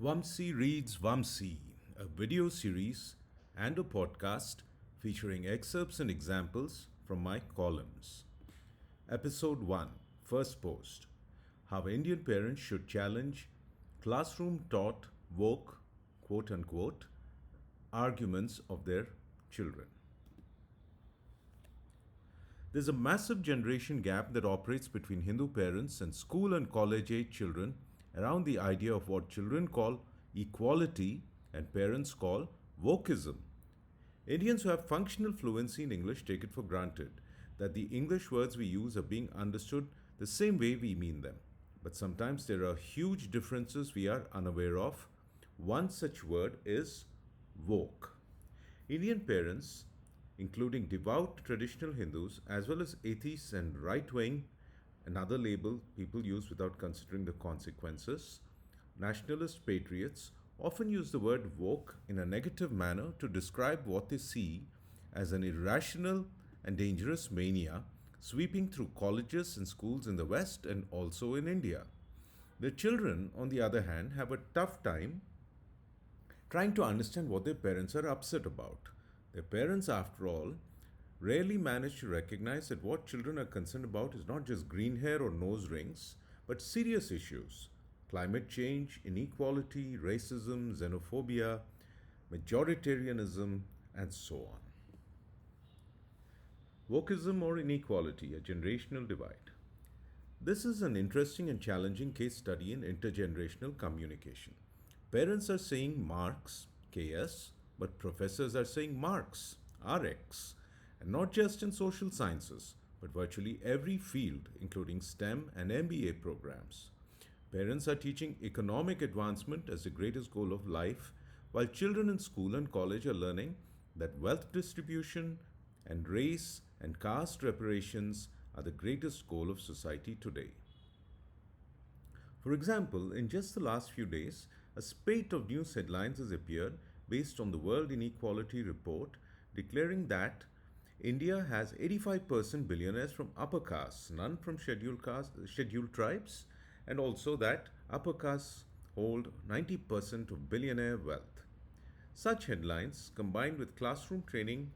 Vamsee Reads Vamsee, a video series and a podcast featuring excerpts and examples from my columns. Episode 1, First Post: How Indian Parents Should Challenge Classroom Taught Woke, quote unquote, arguments of their children. There's a massive generation gap that operates between Hindu parents and school and college age children around the idea of what children call equality and parents call wokeism. Indians who have functional fluency in English take it for granted that the English words we use are being understood the same way we mean them. But sometimes there are huge differences we are unaware of. One such word is woke. Indian parents, including devout traditional Hindus as well as atheists and right wing, another label people use without considering the consequences, nationalist patriots, often use the word woke in a negative manner to describe what they see as an irrational and dangerous mania sweeping through colleges and schools in the West and also in India. The children, on the other hand, have a tough time trying to understand what their parents are upset about. Their parents, after all, rarely manage to recognize that what children are concerned about is not just green hair or nose rings, but serious issues: climate change, inequality, racism, xenophobia, majoritarianism, and so on. Wokeism or inequality, a generational divide. This is an interesting and challenging case study in intergenerational communication. Parents are saying Marx, KS, but professors are saying Marx, RX, and not just in social sciences, but virtually every field, including STEM and MBA programs. Parents are teaching economic advancement as the greatest goal of life, while children in school and college are learning that wealth distribution and race and caste reparations are the greatest goal of society today. For example, in just the last few days, a spate of news headlines has appeared based on the World Inequality Report declaring that India has 85% billionaires from upper castes, none from scheduled tribes, and also that upper castes hold 90% of billionaire wealth. Such headlines, combined with classroom training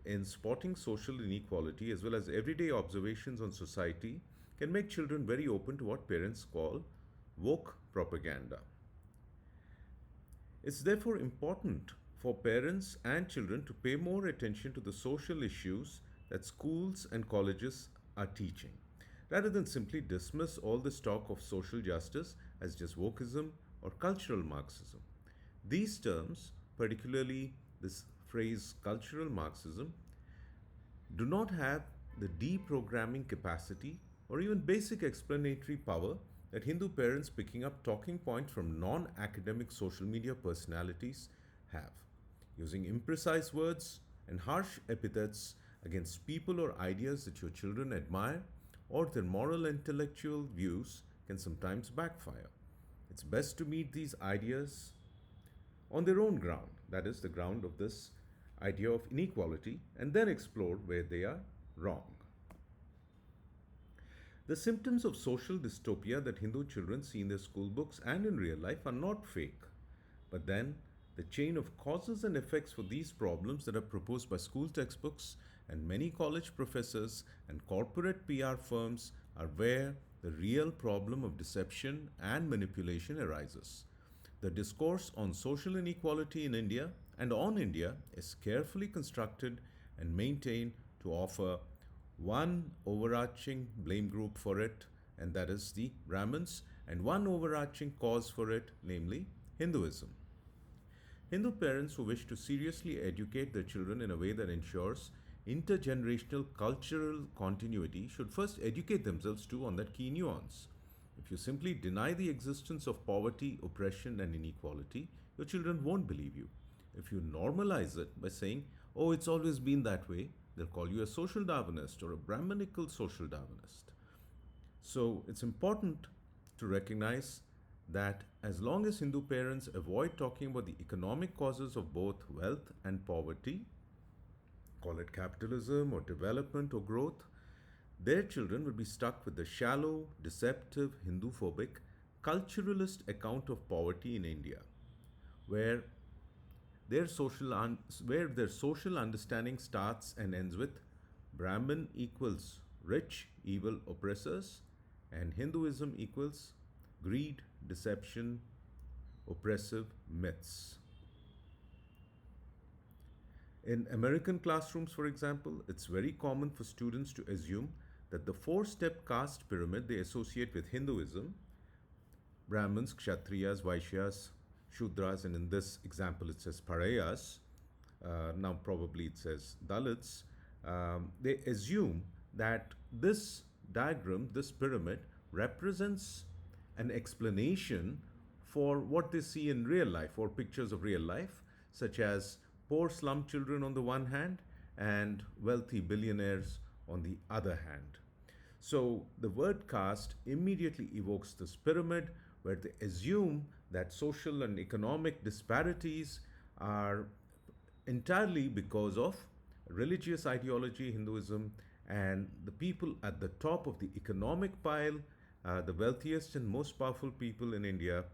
in spotting social inequality as well as everyday observations on society, can make children very open to what parents call woke propaganda. It's therefore important for parents and children to pay more attention to the social issues that schools and colleges are teaching, rather than simply dismiss all this talk of social justice as just wokeism or cultural Marxism. These terms, particularly this phrase cultural Marxism, do not have the deprogramming capacity or even basic explanatory power that Hindu parents picking up talking points from non academic social media personalities have. Using imprecise words and harsh epithets against people or ideas that your children admire or their moral and intellectual views can sometimes backfire. It's best to meet these ideas on their own ground, that is, the ground of this idea of inequality, and then explore where they are wrong. The symptoms of social dystopia that Hindu children see in their school books and in real life are not fake. But then, the chain of causes and effects for these problems that are proposed by school textbooks and many college professors and corporate PR firms are where the real problem of deception and manipulation arises. The discourse on social inequality in India and on India is carefully constructed and maintained to offer one overarching blame group for it, and that is the Brahmans, and one overarching cause for it, namely Hinduism. Hindu parents who wish to seriously educate their children in a way that ensures intergenerational cultural continuity should first educate themselves too on that key nuance. If you simply deny the existence of poverty, oppression, and inequality, your children won't believe you. If you normalize it by saying, oh, it's always been that way, they'll call you a social Darwinist or a Brahmanical social Darwinist. So it's important to recognize that as long as Hindu parents avoid talking about the economic causes of both wealth and poverty, call it capitalism or development or growth, their children will be stuck with the shallow, deceptive, Hindu-phobic culturalist account of poverty in India, where their where their social understanding starts and ends with Brahman equals rich, evil oppressors, and Hinduism equals greed, deception, oppressive myths. In American classrooms, for example, it's very common for students to assume that the four-step caste pyramid they associate with Hinduism, Brahmins, Kshatriyas, Vaishyas, Shudras, and in this example it says Parayas, now probably it says Dalits, they assume that this diagram, this pyramid, represents an explanation for what they see in real life or pictures of real life, such as poor slum children on the one hand and wealthy billionaires on the other hand. So the word caste immediately evokes this pyramid where they assume that social and economic disparities are entirely because of religious ideology, Hinduism, and the people at the top of the economic pile, the wealthiest and most powerful people in India,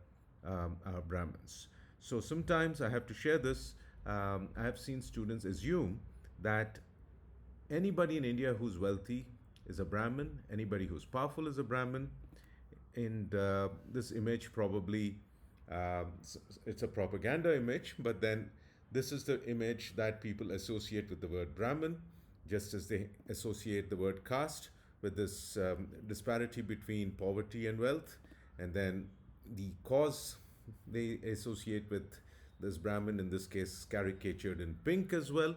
are Brahmins. So sometimes I have to share this. I have seen students assume that anybody in India who's wealthy is a Brahmin, anybody who's powerful is a Brahmin. And this image probably, it's a propaganda image, but then this is the image that people associate with the word Brahmin, just as they associate the word caste with this disparity between poverty and wealth. And then the cause they associate with this Brahmin, in this case, caricatured in pink as well.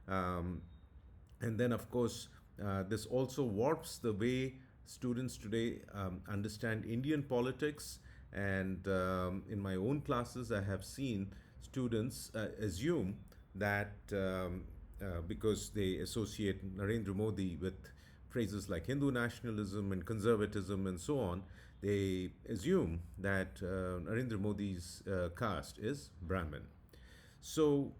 Um, and then, of course, this also warps the way students today understand Indian politics. And in my own classes, I have seen students assume that because they associate Narendra Modi with phrases like Hindu nationalism and conservatism and so on, they assume that Narendra Modi's caste is Brahmin. So,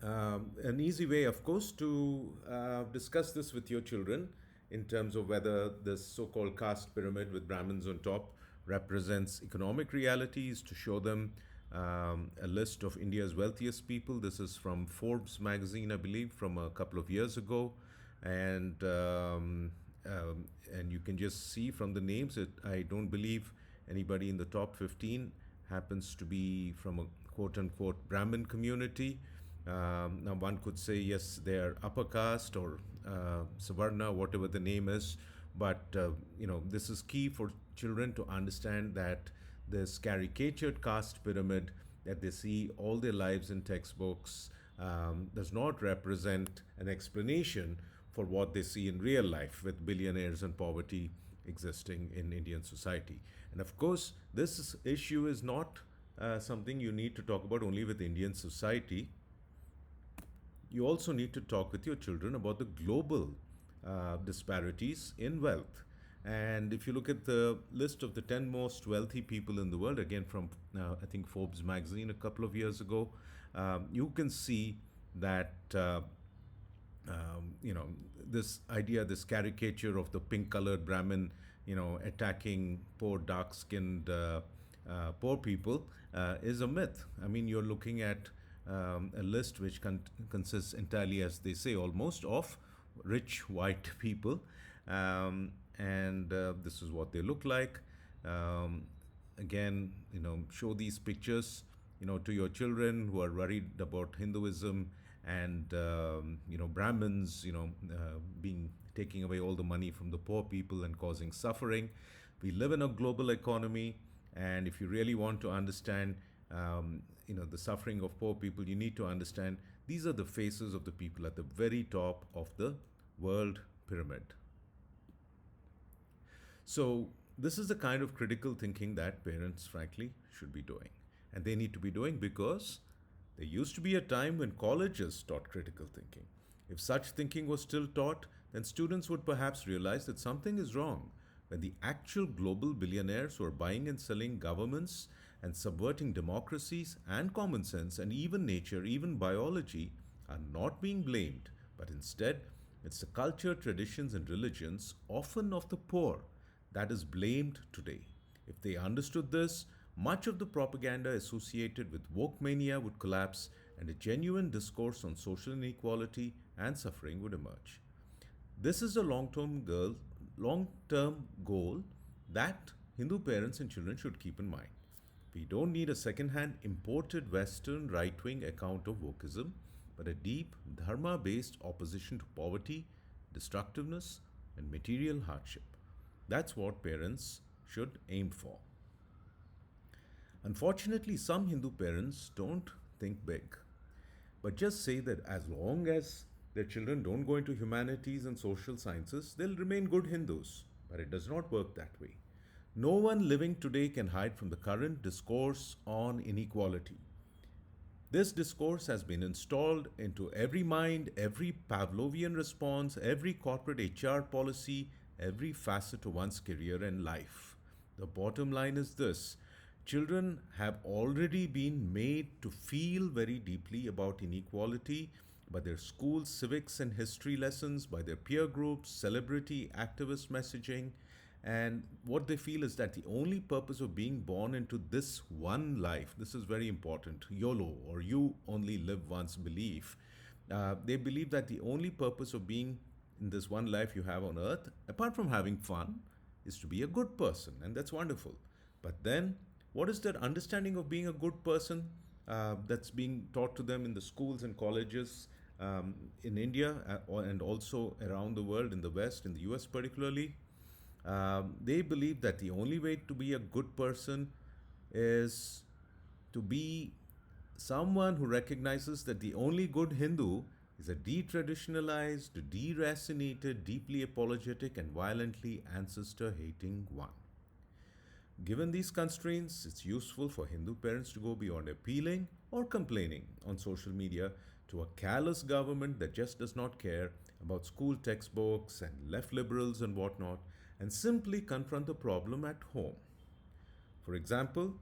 an easy way, of course, to discuss this with your children in terms of whether this so called caste pyramid with Brahmins on top represents economic realities, to show them a list of India's wealthiest people. This is from Forbes magazine, I believe, from a couple of years ago. And and you can just see from the names, I don't believe anybody in the top 15 happens to be from a quote unquote Brahmin community. Now, one could say, yes, they are upper caste or Savarna, whatever the name is. But, this is key for children to understand that this caricatured caste pyramid that they see all their lives in textbooks does not represent an explanation for what they see in real life with billionaires and poverty existing in Indian society. And of course, this issue is not something you need to talk about only with Indian society. You also need to talk with your children about the global disparities in wealth. And if you look at the list of the 10 most wealthy people in the world, again from I think Forbes magazine a couple of years ago, you can see that this idea, this caricature of the pink-colored Brahmin, attacking poor dark-skinned poor people is a myth. I mean, you're looking at a list which consists entirely, as they say, almost of rich white people, and this is what they look like. Again, show these pictures, to your children who are worried about Hinduism and Brahmins, being taking away all the money from the poor people and causing suffering. We live in a global economy, and if you really want to understand, the suffering of poor people, you need to understand these are the faces of the people at the very top of the world pyramid. So this is the kind of critical thinking that parents, frankly, should be doing. And they need to be doing because there used to be a time when colleges taught critical thinking. If such thinking was still taught, then students would perhaps realize that something is wrong when the actual global billionaires who are buying and selling governments and subverting democracies and common sense and even nature, even biology, are not being blamed, but instead it's the culture, traditions, and religions, often of the poor, that is blamed today. If they understood this, much of the propaganda associated with woke mania would collapse and a genuine discourse on social inequality and suffering would emerge. This is a long-term goal that Hindu parents and children should keep in mind. We don't need a second-hand imported Western right-wing account of wokeism, but a deep dharma-based opposition to poverty, destructiveness, and material hardship. That's what parents should aim for. Unfortunately, some Hindu parents don't think big, but just say that as long as their children don't go into humanities and social sciences, they'll remain good Hindus. But it does not work that way. No one living today can hide from the current discourse on inequality. This discourse has been installed into every mind, every Pavlovian response, every corporate HR policy, every facet of one's career and life. The bottom line is this: children have already been made to feel very deeply about inequality by their school civics and history lessons, by their peer groups, celebrity, activist messaging. And what they feel is that the only purpose of being born into this one life, this is very important, YOLO, or you only live once belief. They believe that the only purpose of being in this one life you have on earth, apart from having fun, is to be a good person. And that's wonderful. But then, what is their understanding of being a good person that's being taught to them in the schools and colleges in India and also around the world, in the West, in the US particularly? They believe that the only way to be a good person is to be someone who recognizes that the only good Hindu is a de-traditionalized, deracinated, deeply apologetic, and violently ancestor-hating one. Given these constraints, it's useful for Hindu parents to go beyond appealing or complaining on social media to a callous government that just does not care about school textbooks and left liberals and whatnot, and simply confront the problem at home. For example,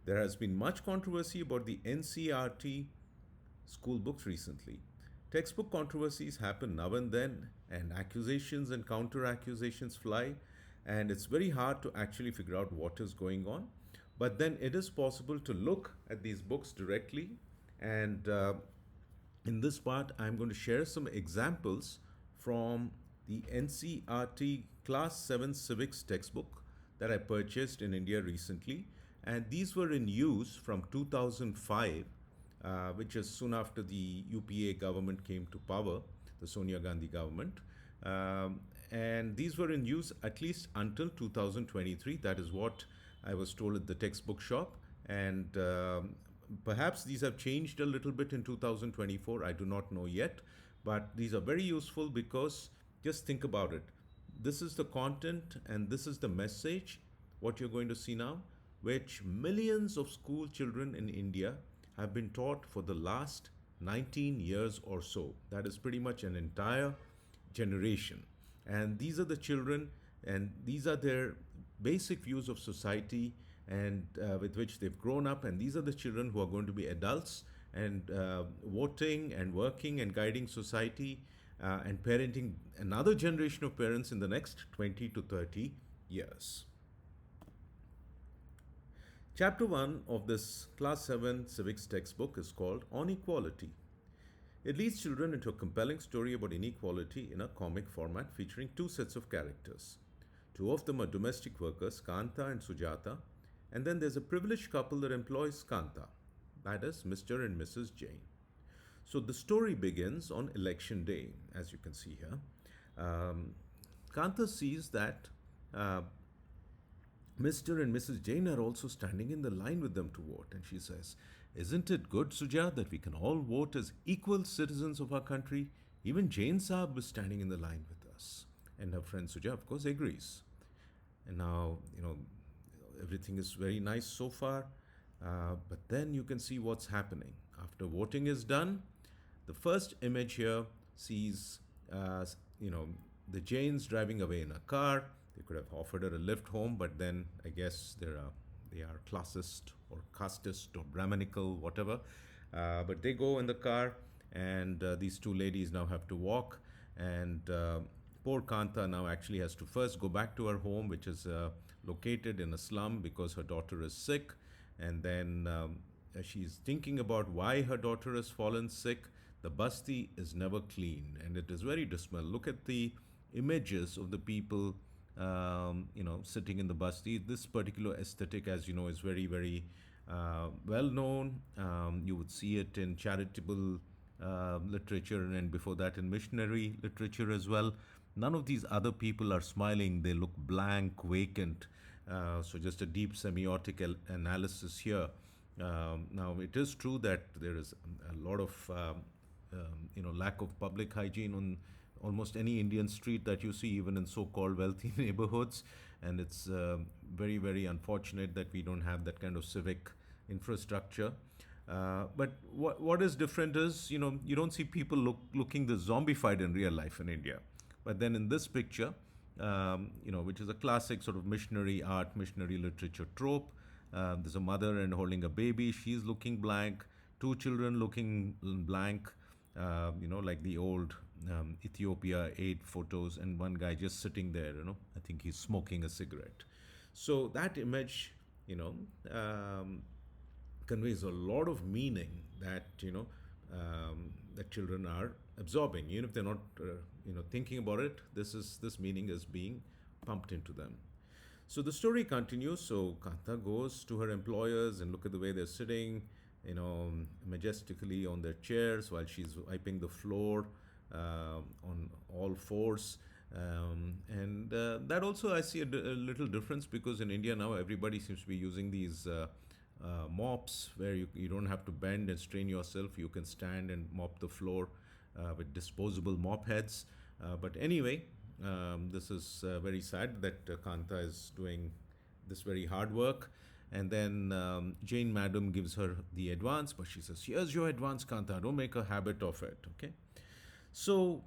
there has been much controversy about the NCERT school books recently. Textbook controversies happen now and then, and accusations and counter accusations fly, and it's very hard to actually figure out what is going on. But then it is possible to look at these books directly, and in this part, I'm going to share some examples from the NCERT Class 7 Civics textbook that I purchased in India recently. And these were in use from 2005, which is soon after the UPA government came to power, the Sonia Gandhi government. And these were in use at least until 2023. That is what I was told at the textbook shop. And perhaps these have changed a little bit in 2024. I do not know yet. But these are very useful because just think about it. This is the content and this is the message, what you're going to see now, which millions of school children in India have been taught for the last 19 years or so. That is pretty much an entire generation. And these are the children, and these are their basic views of society and with which they've grown up. And these are the children who are going to be adults and voting and working and guiding society and parenting another generation of parents in the next 20 to 30 years. Chapter 1 of this Class 7 Civics textbook is called On Equality. It leads children into a compelling story about inequality in a comic format featuring two sets of characters. Two of them are domestic workers, Kanta and Sujata, and then there's a privileged couple that employs Kanta, that is Mr. and Mrs. Jain. So the story begins on election day, as you can see here. Kanta sees that Mr. and Mrs. Jain are also standing in the line with them to vote, and she says, "Isn't it good, Suja, that we can all vote as equal citizens of our country? Even Jain Saab is standing in the line with us." And her friend Suja, of course, agrees. And now, everything is very nice so far, but then you can see what's happening. After voting is done, the first image here sees, the Jains driving away in a car. They could have offered her a lift home, but then I guess they are classist or casteist or Brahmanical, whatever. But they go in the car, and these two ladies now have to walk. And poor Kanta now actually has to first go back to her home, which is located in a slum because her daughter is sick. And then she's thinking about why her daughter has fallen sick. The basti is never clean and it is very dismal. Look at the images of the people, sitting in the basti. This particular aesthetic, as you know, is very, very well known. You would see it in charitable literature and before that in missionary literature as well. None of these other people are smiling, they look blank, vacant. So, just a deep semiotic analysis here. Now, it is true that there is a lot of lack of public hygiene on almost any Indian street that you see, even in so-called wealthy neighborhoods, and it's very, very unfortunate that we don't have that kind of civic infrastructure. But what is different is, you don't see people looking this zombified in real life in India. But then in this picture, which is a classic sort of missionary art, missionary literature trope, there's a mother and holding a baby. She's looking blank. Two children looking blank, like the old Ethiopia aid photos, and one guy just sitting there, I think he's smoking a cigarette. So that image, conveys a lot of meaning that that children are absorbing, even if they're not thinking about it. This meaning is being pumped into them. So the story continues. So Kanta goes to her employers and look at the way they're sitting, majestically on their chairs while she's wiping the floor on all fours. And that also I see a little difference, because in India now everybody seems to be using these mops where you don't have to bend and strain yourself. You can stand and mop the floor with disposable mop heads. But anyway, this is very sad that Kanta is doing this very hard work. And then Jane Madam gives her the advance, but she says, "Here's your advance, Kanta. Don't make a habit of it." Okay. So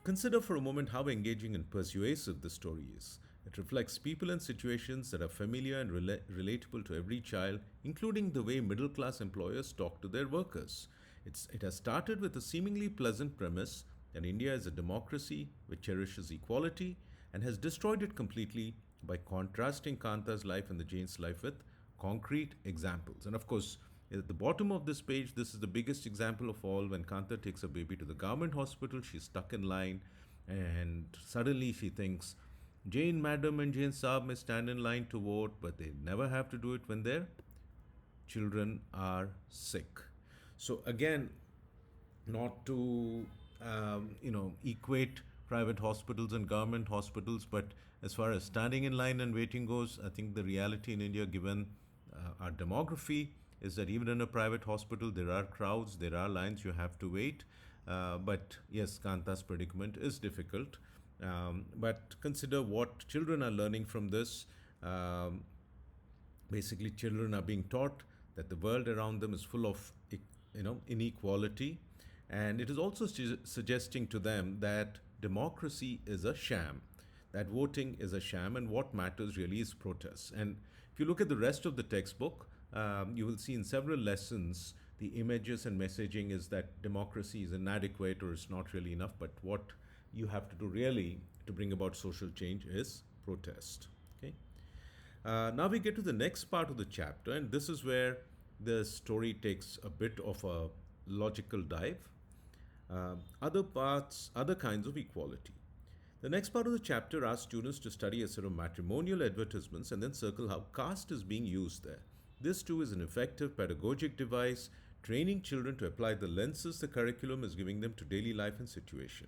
consider for a moment how engaging and persuasive the story is. It reflects people and situations that are familiar and relatable to every child, including the way middle class employers talk to their workers. It has started with a seemingly pleasant premise that India is a democracy which cherishes equality, and has destroyed it completely by contrasting Kanta's life and the Jane's life with concrete examples. And of course, at the bottom of this page, this is the biggest example of all. When Kanta takes a baby to the government hospital, she's stuck in line, and suddenly she thinks, Jane Madam and Jane Saab may stand in line to vote, but they never have to do it when their children are sick. So again, not to equate private hospitals and government hospitals, but as far as standing in line and waiting goes, I think the reality in India, given our demography, is that even in a private hospital, there are crowds, there are lines, you have to wait. But yes, Kanta's predicament is difficult. But consider what children are learning from this. Basically, children are being taught that the world around them is full of inequality, and it is also suggesting to them that democracy is a sham, that voting is a sham, and what matters really is protest. And if you look at the rest of the textbook, you will see in several lessons the images and messaging is that democracy is inadequate or it's not really enough, but what you have to do really to bring about social change is protest. Okay. Now we get to the next part of the chapter, and this is where the story takes a bit of a logical dive. Other kinds of equality. The next part of the chapter asks students to study a set of matrimonial advertisements and then circle how caste is being used there. This too is an effective pedagogic device, training children to apply the lenses the curriculum is giving them to daily life and situation.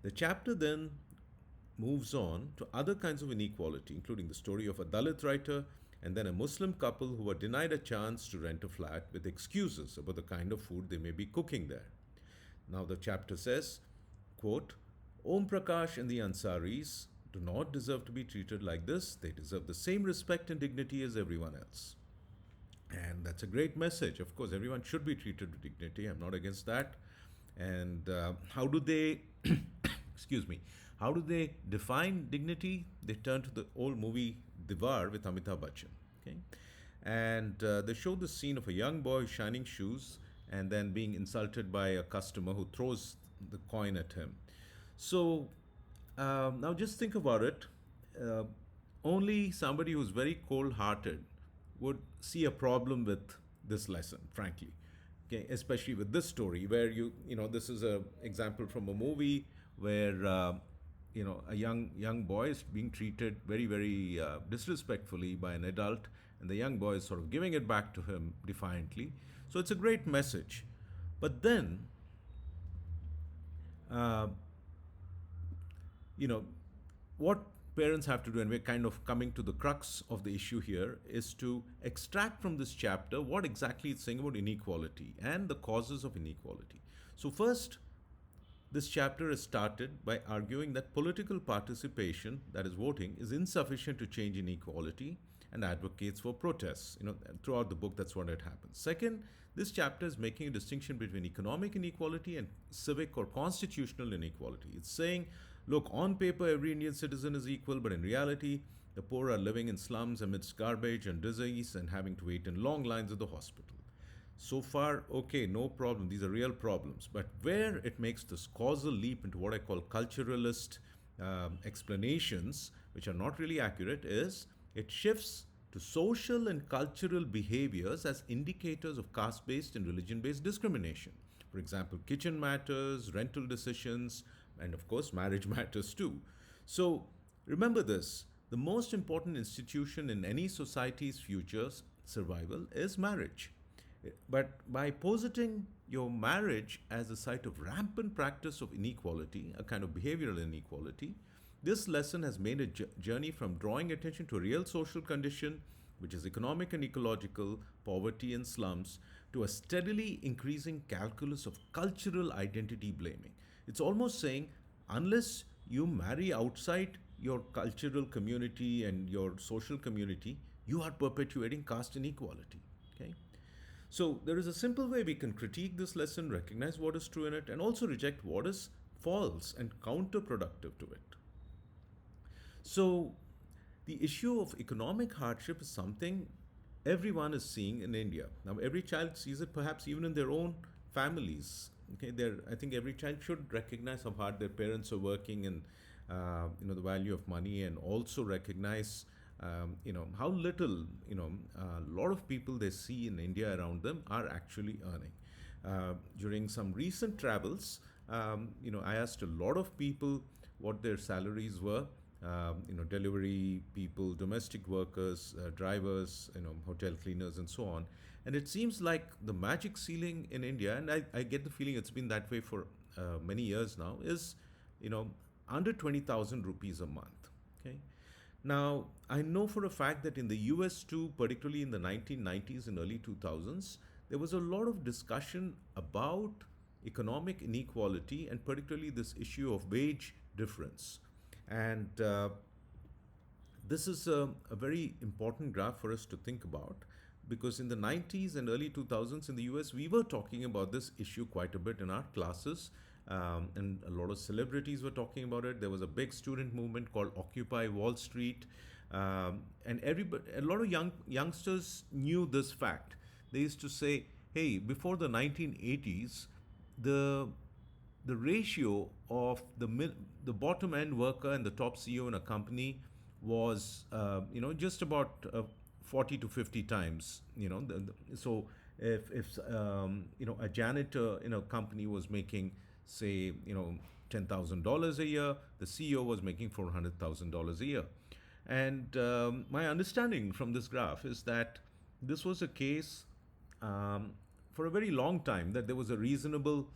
The chapter then moves on to other kinds of inequality, including the story of a Dalit writer and then a Muslim couple who were denied a chance to rent a flat with excuses about the kind of food they may be cooking there. Now the chapter says, quote, Om Prakash and the Ansaris do not deserve to be treated like this. They deserve the same respect and dignity as everyone else. And that's a great message. Of course, everyone should be treated with dignity. I'm not against that. And how do they, excuse me, how do they define dignity? They turn to the old movie Diwar with Amitabh Bachchan. Okay? And they show the scene of a young boy shining shoes and then being insulted by a customer who throws the coin at him. So Now just think about it. Uh, Only somebody who's very cold-hearted would see a problem with this lesson, frankly. Okay, especially with this story, where this is a example from a movie where a young boy is being treated very very disrespectfully by an adult, and the young boy is sort of giving it back to him defiantly. So it's a great message, but then uh, you know, what parents have to do, and we're kind of coming to the crux of the issue here, is to extract from this chapter what exactly it's saying about inequality and the causes of inequality. So, first, this chapter is started by arguing that political participation, that is voting, is insufficient to change inequality and advocates for protests. Throughout the book, that's what it happens. Second, this chapter is making a distinction between economic inequality and civic or constitutional inequality. It's saying, look, on paper, every Indian citizen is equal, but in reality, the poor are living in slums amidst garbage and disease and having to wait in long lines at the hospital. So far, okay, no problem. These are real problems. But where it makes this causal leap into what I call culturalist explanations, which are not really accurate, is it shifts to social and cultural behaviors as indicators of caste based and religion based discrimination. For example, kitchen matters, rental decisions, and of course, marriage matters too. So remember this, the most important institution in any society's future survival is marriage. But by positing your marriage as a site of rampant practice of inequality, a kind of behavioral inequality, this lesson has made a journey from drawing attention to a real social condition, which is economic and ecological, poverty and slums, to a steadily increasing calculus of cultural identity blaming. It's almost saying, unless you marry outside your cultural community and your social community, you are perpetuating caste inequality. Okay? So there is a simple way we can critique this lesson, recognize what is true in it, and also reject what is false and counterproductive to it. So the issue of economic hardship is something everyone is seeing in India. Now, every child sees it, perhaps even in their own families. Okay, I think every child should recognize how hard their parents are working, and the value of money, and also recognize how little a lot of people they see in India around them are actually earning. During some recent travels, I asked a lot of people what their salaries were. Delivery people, domestic workers, drivers, hotel cleaners, and so on. And it seems like the magic ceiling in India, and I get the feeling it's been that way for many years now, is you know under 20,000 rupees a month. Okay. Now, I know for a fact that in the US too, particularly in the 1990s and early 2000s, there was a lot of discussion about economic inequality, and particularly this issue of wage difference. And this is a very important graph for us to think about, because in the 90s and early 2000s in the US, we were talking about this issue quite a bit in our classes. And a lot of celebrities were talking about it. There was a big student movement called Occupy Wall Street. And a lot of youngsters knew this fact. They used to say, hey, before the 1980s, the the ratio of the bottom end worker and the top CEO in a company was just about 40 to 50 times. So if a janitor in a company was making, say, $10,000 a year, the CEO was making $400,000 a year. And my understanding from this graph is that this was a case for a very long time, that there was a reasonable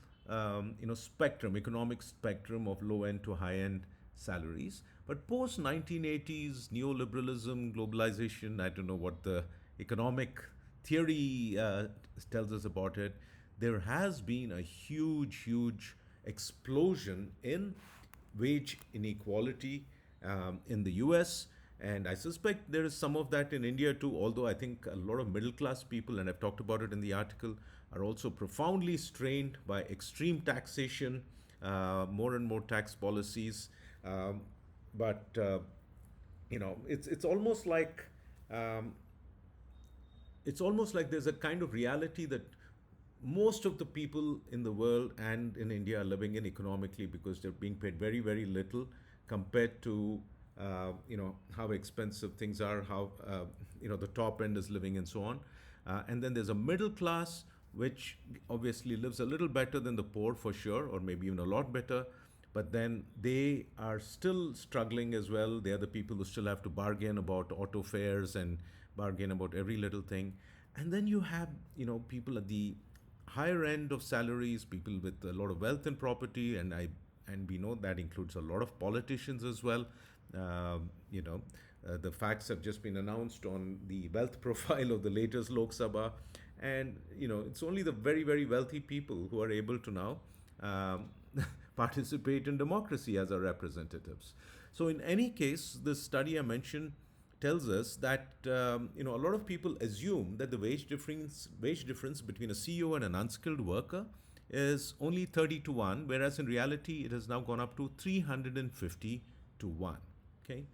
spectrum, economic spectrum of low end to high end salaries. But post 1980s, neoliberalism, globalization, I don't know what the economic theory tells us about it, there has been a huge explosion in wage inequality in the US. And I suspect there is some of that in India too, although I think a lot of middle class people, and I've talked about it in the article, are also profoundly strained by extreme taxation, more and more tax policies. But it's almost like there's a kind of reality that most of the people in the world and in India are living in economically because they're being paid very, very little. compared to how expensive things are, how the top end is living, and so on. And then there's a middle class which obviously lives a little better than the poor for sure, or maybe even a lot better. But then they are still struggling as well. They are the people who still have to bargain about auto fares and bargain about every little thing. And then you have people at the higher end of salaries, people with a lot of wealth and property, and we know that includes a lot of politicians as well. The facts have just been announced on the wealth profile of the latest Lok Sabha, and it's only the very very wealthy people who are able to now um, participate in democracy as our representatives. So in any case, this study I mentioned tells us that a lot of people assume that the wage difference between a CEO and an unskilled worker is only 30 to 1, whereas in reality it has now gone up to 350 to 1. Okay,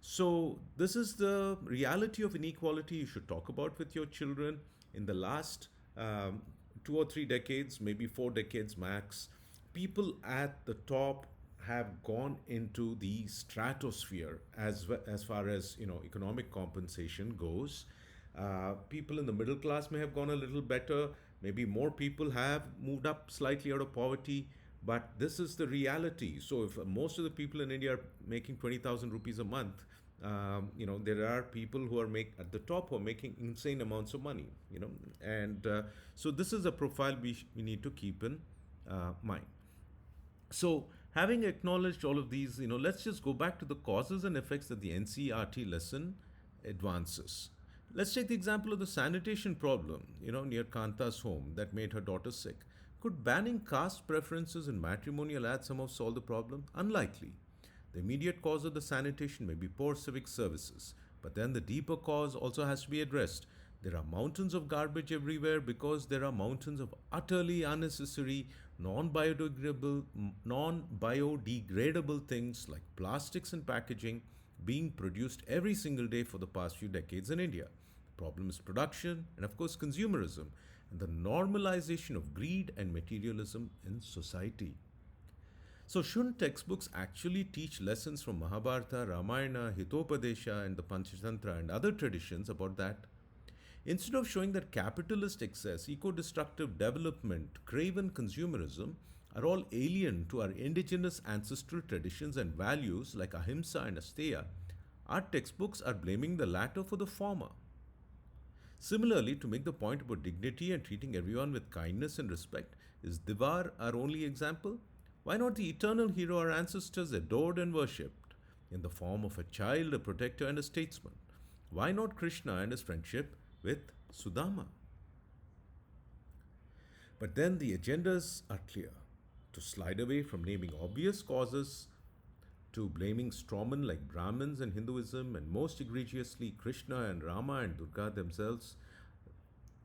so this is the reality of inequality you should talk about with your children. In the last 2 or 3 decades, maybe 4 decades max, people at the top have gone into the stratosphere as far as economic compensation goes. People in the middle class may have gone a little better. Maybe more people have moved up slightly out of poverty, but this is the reality. So if most of the people in India are making 20,000 rupees a month, there are people who are at the top who are making insane amounts of money. And so this is a profile we need to keep in mind. So, having acknowledged all of these, let's just go back to the causes and effects that the NCERT lesson advances. Let's take the example of the sanitation problem, near Kanta's home that made her daughter sick. Could banning caste preferences in matrimonial ads somehow solve the problem? Unlikely. The immediate cause of the sanitation may be poor civic services, but then the deeper cause also has to be addressed. There are mountains of garbage everywhere because there are mountains of utterly unnecessary, non-biodegradable, non-biodegradable things like plastics and packaging being produced every single day for the past few decades in India. The problem is production and, of course, consumerism and the normalization of greed and materialism in society. So, shouldn't textbooks actually teach lessons from Mahabharata, Ramayana, Hitopadesha, and the Panchatantra and other traditions about that? Instead of showing that capitalist excess, eco destructive development, craven consumerism are all alien to our indigenous ancestral traditions and values like ahimsa and asteya, our textbooks are blaming the latter for the former. Similarly, to make the point about dignity and treating everyone with kindness and respect, is Divar our only example? Why not the eternal hero our ancestors adored and worshipped, in the form of a child, a protector, and a statesman? Why not Krishna and his friendship with Sudama? But then the agendas are clear: to slide away from naming obvious causes, to blaming strawmen like Brahmins and Hinduism, and most egregiously Krishna and Rama and Durga themselves.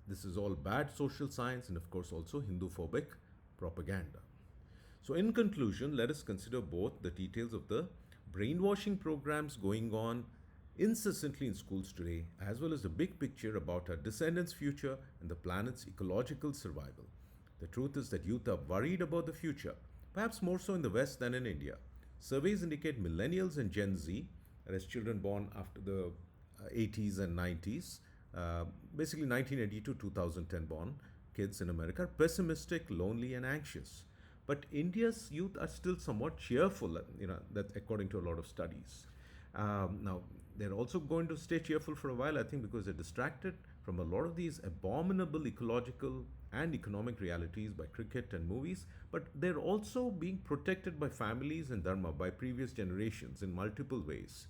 This is all bad social science and, of course, also Hindu phobic propaganda. So, in conclusion, let us consider both the details of the brainwashing programs going on incessantly in schools today, as well as the big picture about our descendants' future and the planet's ecological survival. The truth is that youth are worried about the future, perhaps more so in the West than in India. Surveys indicate millennials and Gen Z, that is, children born after the 80s and 90s, basically 1980 to 2010 born kids in America, are pessimistic, lonely, and anxious. But India's youth are still somewhat cheerful, that according to a lot of studies. Now, they're also going to stay cheerful for a while, I think, because they're distracted from a lot of these abominable ecological and economic realities by cricket and movies, but they're also being protected by families and dharma, by previous generations in multiple ways.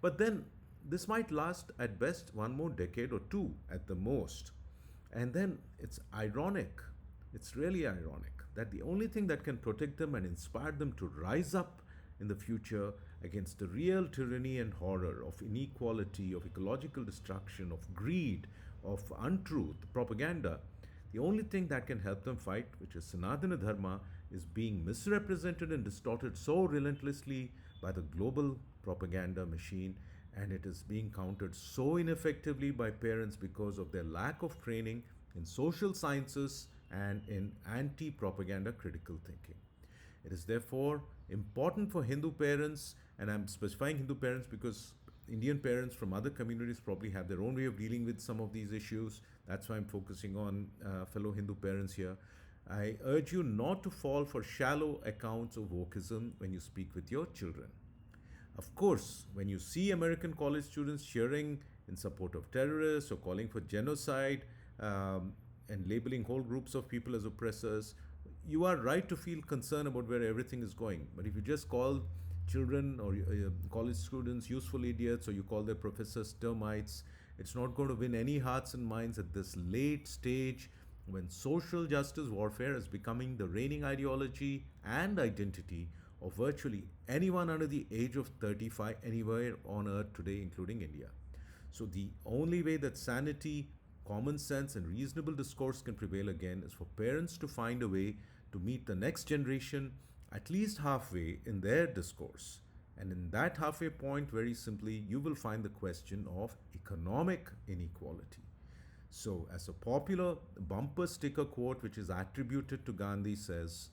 But then this might last at best one more decade or two at the most. And then it's ironic, it's really ironic, that the only thing that can protect them and inspire them to rise up in the future against the real tyranny and horror of inequality, of ecological destruction, of greed, of untruth, propaganda, the only thing that can help them fight, which is Sanatana Dharma, is being misrepresented and distorted so relentlessly by the global propaganda machine, and it is being countered so ineffectively by parents because of their lack of training in social sciences and in anti propaganda critical thinking. It is therefore important for Hindu parents And I'm specifying Hindu parents because Indian parents from other communities probably have their own way of dealing with some of these issues. That's why I'm focusing on fellow Hindu parents here. I urge you not to fall for shallow accounts of wokeism when you speak with your children. Of course, when you see American college students cheering in support of terrorists or calling for genocide um, and labeling whole groups of people as oppressors, you are right to feel concerned about where everything is going. But if you just call children or college students useful idiots, or you call their professors termites, it's not going to win any hearts and minds at this late stage when social justice warfare is becoming the reigning ideology and identity of virtually anyone under the age of 35 anywhere on earth today, including India. So, the only way that sanity, common sense, and reasonable discourse can prevail again is for parents to find a way to meet the next generation at least halfway in their discourse. And in that halfway point, very simply, you will find the question of economic inequality. So, as a popular bumper sticker quote which is attributed to Gandhi says,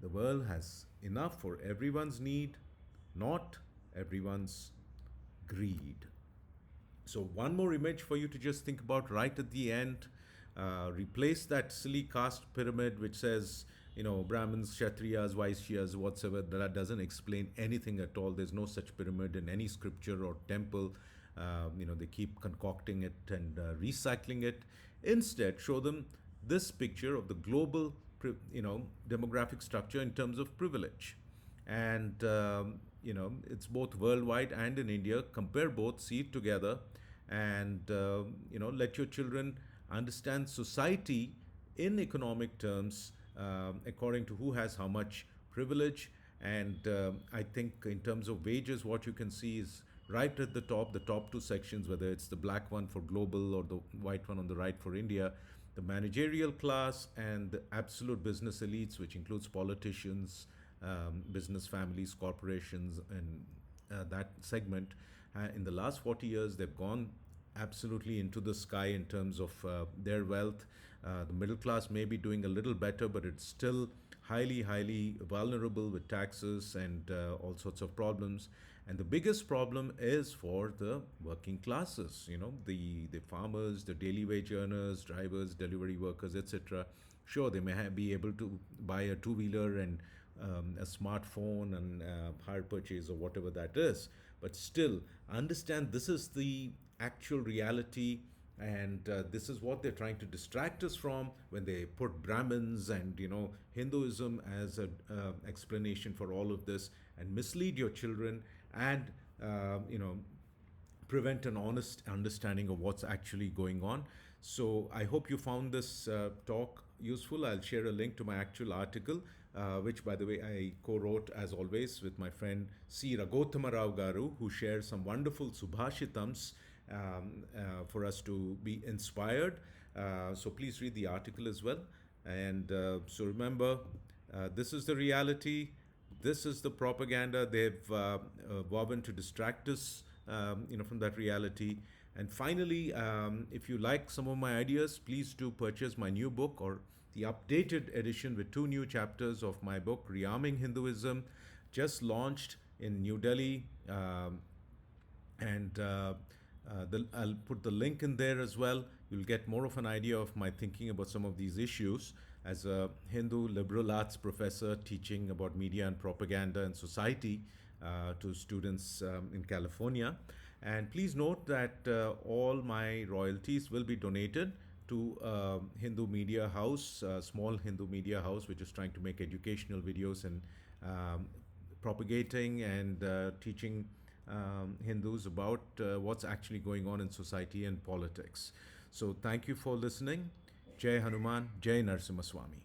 the world has enough for everyone's need, not everyone's greed. So, one more image for you to just think about right at the end. Replace that silly caste pyramid which says, Brahmins, Kshatriyas, Vaishyas, whatsoever. That doesn't explain anything at all. There's no such pyramid in any scripture or temple. They keep concocting it and recycling it. Instead, show them this picture of the global, demographic structure in terms of privilege. And, it's both worldwide and in India. Compare both, see it together, and, let your children understand society in economic terms according to who has how much privilege. And I think in terms of wages, what you can see is right at the top two sections, whether it's the black one for global or the white one on the right for India, the managerial class and the absolute business elites, which includes politicians, business families, corporations, and that segment. In the last 40 years, they've gone absolutely into the sky in terms of their wealth. The middle class may be doing a little better, but it's still highly, highly vulnerable with taxes and all sorts of problems. And the biggest problem is for the working classes, the farmers, the daily wage earners, drivers, delivery workers, etc. Sure, they may be able to buy a two-wheeler and a smartphone and hire purchase or whatever that is. But still, understand this is the actual reality, and this is what they're trying to distract us from when they put Brahmins and Hinduism as an explanation for all of this, and mislead your children and prevent an honest understanding of what's actually going on. So I hope you found this talk useful. I'll share a link to my actual article, which, by the way, I co-wrote as always with my friend C. Raghothama Rao Garu, who shares some wonderful subhashitams for us to be inspired. So please read the article as well. And so remember, this is the reality. This is the propaganda they've woven to distract us, from that reality. And finally, if you like some of my ideas, please do purchase my new book, or the updated edition with 2 new chapters of my book, Rearming Hinduism, just launched in New Delhi. And I'll put the link in there as well. You'll get more of an idea of my thinking about some of these issues as a Hindu liberal arts professor teaching about media and propaganda and society to students in California. And please note that all my royalties will be donated to Hindu media house, small Hindu media house, which is trying to make educational videos and propagating and teaching Hindus about what's actually going on in society and politics. So thank you for listening. Jai Hanuman, Jai Narasimha Swami.